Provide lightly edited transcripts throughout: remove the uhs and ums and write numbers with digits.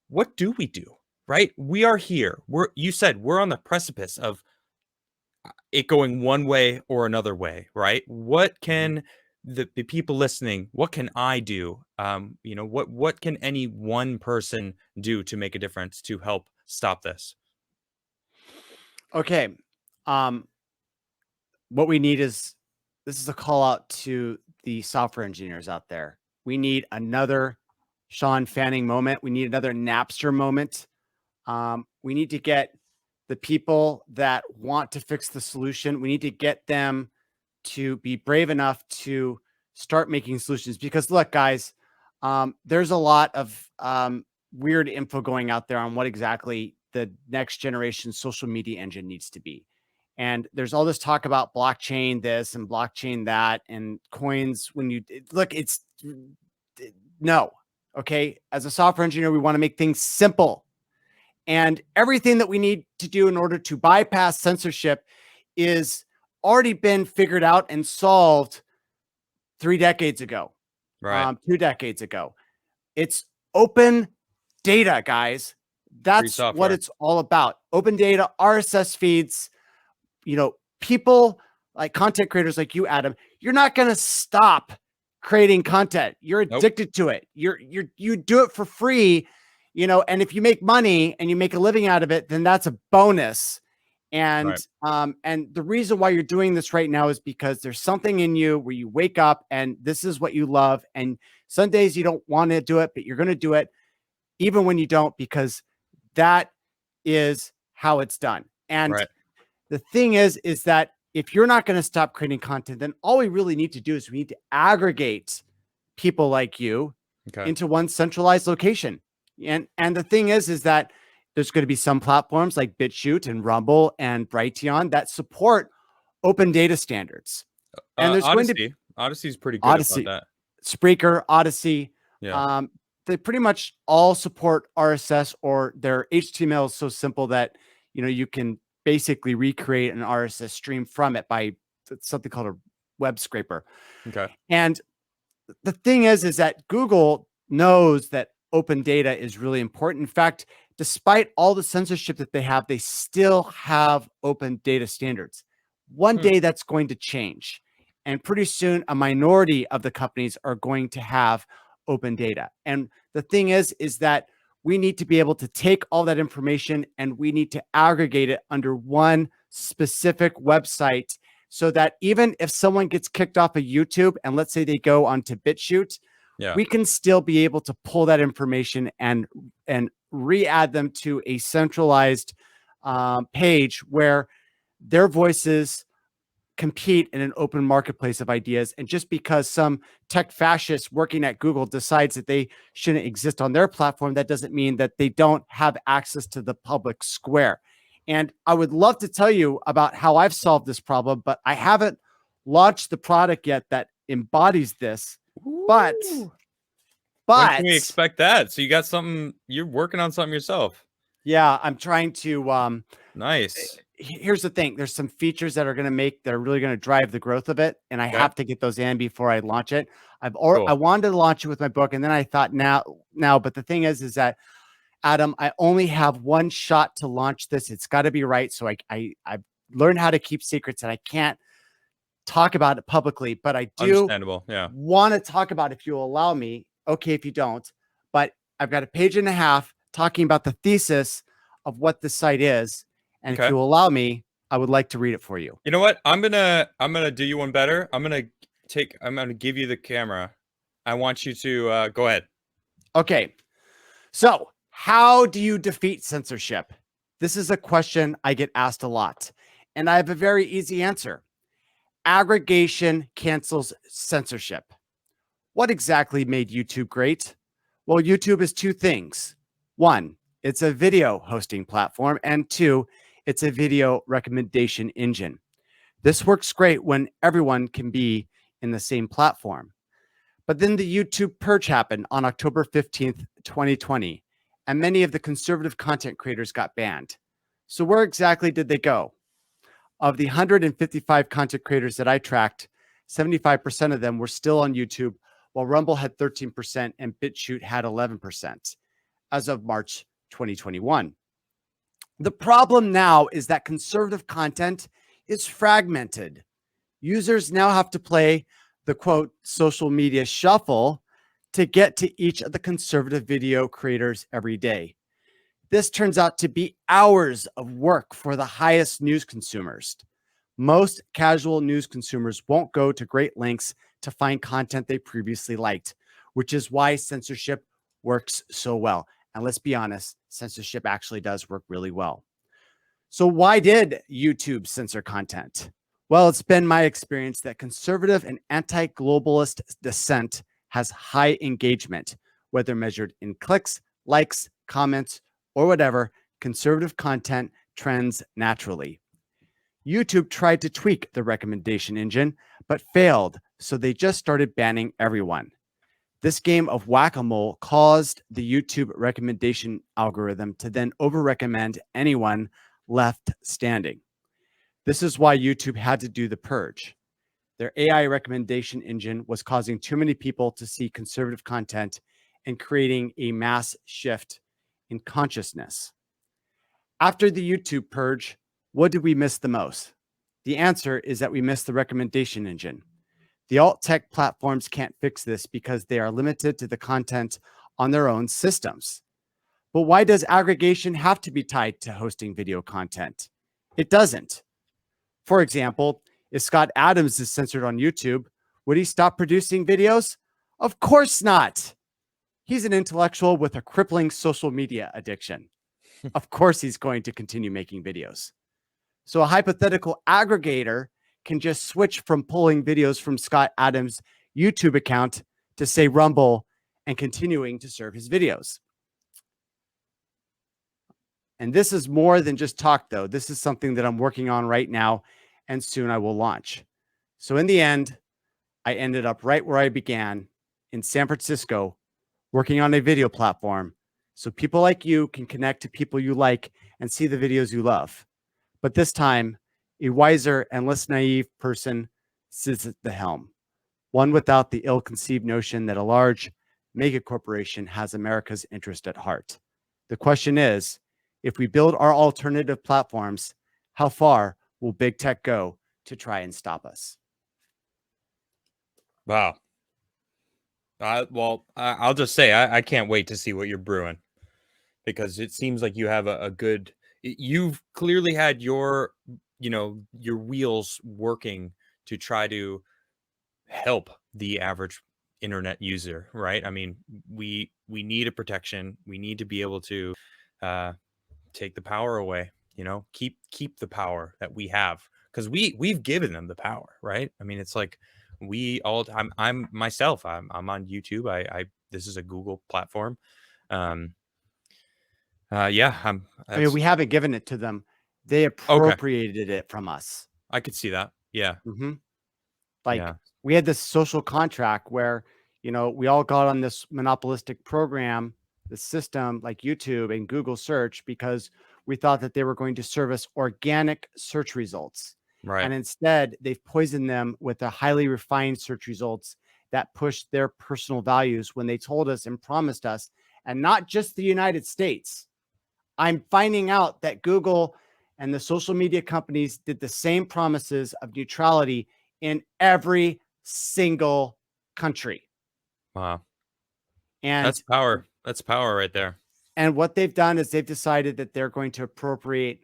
what do we do? Right? We are here. You said we're on the precipice of it going one way or another way, right? What Mhm. can the people listening, what can I do? What can any one person do to make a difference to help stop this? Okay. Um, what we need is this is a call out to the software engineers out there. We need another Sean Fanning moment. We need another Napster moment. We need to get the people that want to fix the solution. We need to get them to be brave enough to start making solutions. Because look, guys, there's a lot of weird info going out there on what exactly the next generation social media engine needs to be. And there's all this talk about blockchain this and blockchain that and coins. When you look, it's no. Okay. As a software engineer, we want to make things simple. And everything that we need to do in order to bypass censorship is already been figured out and solved 3 decades ago, Right. 2 decades ago. It's open data, guys. Free That's what software. it's all about. Open data, RSS feeds, people like content creators like you, Adam, you're not going to stop creating content. You're Nope. addicted to it. You do it for free, and if you make money and you make a living out of it, then that's a bonus. And Right. and the reason why you're doing this right now is because there's something in you where you wake up and this is what you love. And some days you don't want to do it, but you're going to do it even when you don't, because that is how it's done. And Right. the thing is that if you're not going to stop creating content, then all we really need to do is we need to aggregate people like you Okay. into one centralized location. And the thing is that there's going to be some platforms like BitChute and Rumble and Brighteon that support open data standards. And there's going to be Odyssey's pretty good about Odyssey, that. Spreaker, Odyssey. Yeah. Um, they pretty much all support RSS, or their HTML is so simple that you can basically recreate an RSS stream from it by something called a web scraper. Okay. And the thing is that Google knows that open data is really important. In fact, despite all the censorship that they still have open data standards. One Hmm. day that's going to change. And pretty soon, a minority of the companies are going to have open data. And the thing is that we need to be able to take all that information and we need to aggregate it under one specific website, so that even if someone gets kicked off of YouTube and let's say they go onto BitChute, Yeah. we can still be able to pull that information and re-add them to a centralized page where their voices compete in an open marketplace of ideas. And just because some tech fascist working at Google decides that they shouldn't exist on their platform, that doesn't mean that they don't have access to the public square. And I would love to tell you about how I've solved this problem, but I haven't launched the product yet that embodies this. But, Ooh. When can we but expect that? So you got something, you're working on something yourself. yeah, I'm trying to Nice. here's the thing. There's some features that are really going to drive the growth of it, and I Okay. have to get those in before I launch it. I Cool. wanted to launch it with my book, and then I thought now, but the thing is that Adam, I only have one shot to launch this. It's got to be right. So I've learned how to keep secrets, and I can't talk about it publicly, but I do Understandable. Yeah. want to talk about it if you allow me. Okay, if you don't, but I've got a page and a half talking about the thesis of what the site is. And if Okay. you allow me, I would like to read it for you. You know what? I'm gonna do you one better. I'm gonna give you the camera. I want you to go ahead. Okay. So, how do you defeat censorship? This is a question I get asked a lot, and I have a very easy answer. Aggregation cancels censorship. What exactly made YouTube great? Well, YouTube is two things. One, it's a video hosting platform, and two, it's a video recommendation engine. This works great when everyone can be in the same platform. But then the YouTube purge happened on October 15th, 2020, and many of the conservative content creators got banned. So, where exactly did they go? Of the 155 content creators that I tracked, 75% of them were still on YouTube, while Rumble had 13% and BitChute had 11%. as of March 2021. The problem now is that conservative content is fragmented. Users now have to play the quote social media shuffle to get to each of the conservative video creators every day. This turns out to be hours of work for the highest news consumers. Most casual news consumers won't go to great lengths to find content they previously liked, which is why censorship works so well. And let's be honest, censorship actually does work really well. So why did YouTube censor content? Well, it's been my experience that conservative and anti-globalist dissent has high engagement, whether measured in clicks, likes, comments, or whatever. Conservative content trends naturally. YouTube tried to tweak the recommendation engine, but failed, so they just started banning everyone. This game of whack-a-mole caused the YouTube recommendation algorithm to then over-recommend anyone left standing. This is why YouTube had to do the purge. Their AI recommendation engine was causing too many people to see conservative content and creating a mass shift in consciousness. After the YouTube purge, what did we miss the most? The answer is that we missed the recommendation engine. The alt tech platforms can't fix this because they are limited to the content on their own systems. But why does aggregation have to be tied to hosting video content? It doesn't. For example, if Scott Adams is censored on YouTube, would he stop producing videos? Of course not. He's an intellectual with a crippling social media addiction. Of course he's going to continue making videos. So a hypothetical aggregator can just switch from pulling videos from Scott Adams' YouTube account to say Rumble and continuing to serve his videos. And this is more than just talk, though. This is something that I'm working on right now, and soon I will launch. So in the end, I ended up right where I began in San Francisco, working on a video platform so people like you can connect to people you like and see the videos you love. But this time, a wiser and less naive person sits at the helm, one without the ill-conceived notion that a large mega corporation has America's interest at heart. The question is, if we build our alternative platforms, how far will big tech go to try and stop us? Wow. Well, I'll just say I can't wait to see what you're brewing, because it seems like you have a good. You've clearly had your wheels working to try to help the average internet user, right? I mean, we need a protection. We need to be able to take the power away. Keep the power that we have, because we've given them the power, right? I mean, it's like I'm myself. I'm on YouTube. I this is a Google platform. Yeah, I mean, we haven't given it to them. They appropriated it from us. I could see that. Yeah. Like we had this social contract where, we all got on this monopolistic program, the system like YouTube and Google search, because we thought that they were going to serve us organic search results. Right. And instead, they've poisoned them with the highly refined search results that push their personal values when they told us and promised us, and not just the United States. I'm finding out that Google and the social media companies did the same promises of neutrality in every single country. Wow. And that's power. That's power right there. And what they've done is they've decided that they're going to appropriate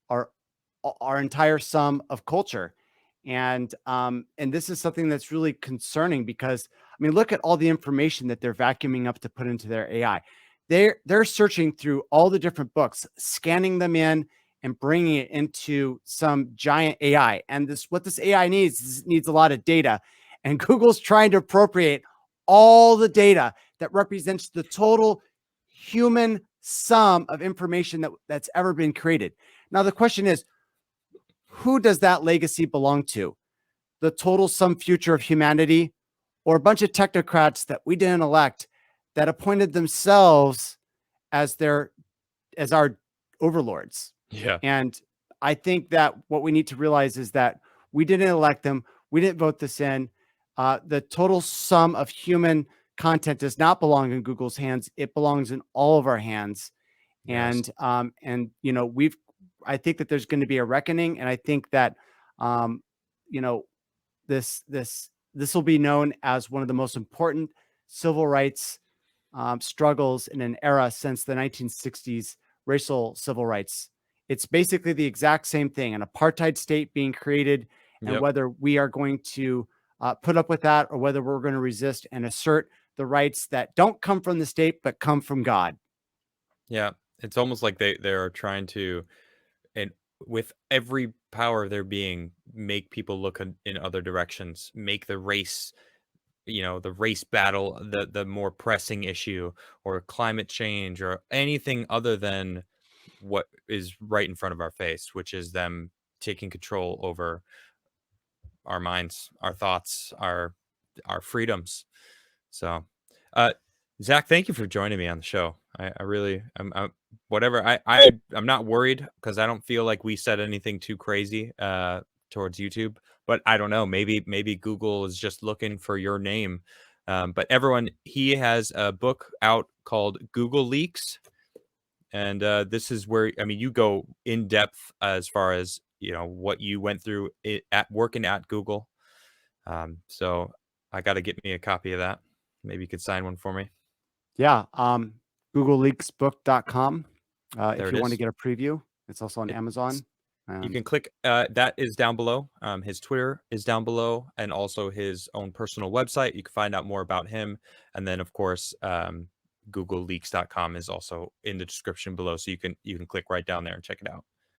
our entire sum of culture. And this is something that's really concerning, because I mean, look at all the information that they're vacuuming up to put into their AI. They're searching through all the different books, scanning them in and bringing it into some giant AI. And what this AI needs a lot of data. And Google's trying to appropriate all the data that represents the total human sum of information that's ever been created. Now, the question is, who does that legacy belong to? The total sum future of humanity, or a bunch of technocrats that we didn't elect that appointed themselves as our overlords? Yeah. And I think that what we need to realize is that we didn't elect them. We didn't vote this in. The total sum of human content does not belong in Google's hands. It belongs in all of our hands. Yes. And you know, I think that there's going to be a reckoning, and I think that um, you know, this will be known as one of the most important civil rights struggles in an era since the 1960s racial civil rights. It's basically the exact same thing, an apartheid state being created, and Yep. whether we are going to put up with that or whether we're going to resist and assert the rights that don't come from the state but come from God. Yeah. It's almost like they're trying to, and with every power of their being, make people look in other directions, make the race, the race battle, the more pressing issue, or climate change, or anything other than what is right in front of our face, which is them taking control over our minds, our thoughts, our freedoms. So, uh, Zach, thank you for joining me on the show. I really, whatever. I'm not worried because I don't feel like we said anything too crazy towards YouTube. But I don't know. Maybe Google is just looking for your name. But everyone, he has a book out called Google Leaks, and this is where, I mean, you go in depth as far as what you went through at working at Google. So I got to get me a copy of that. Maybe you could sign one for me. Yeah. GoogleLeaksBook.com. There If it you want to is. get a preview, it's also on It's, Amazon. you can click. That is down below. His Twitter is down below, and also his own personal website. You can find out more about him, and then of course, GoogleLeaks.com is also in the description below, so you can click right down there and check it out.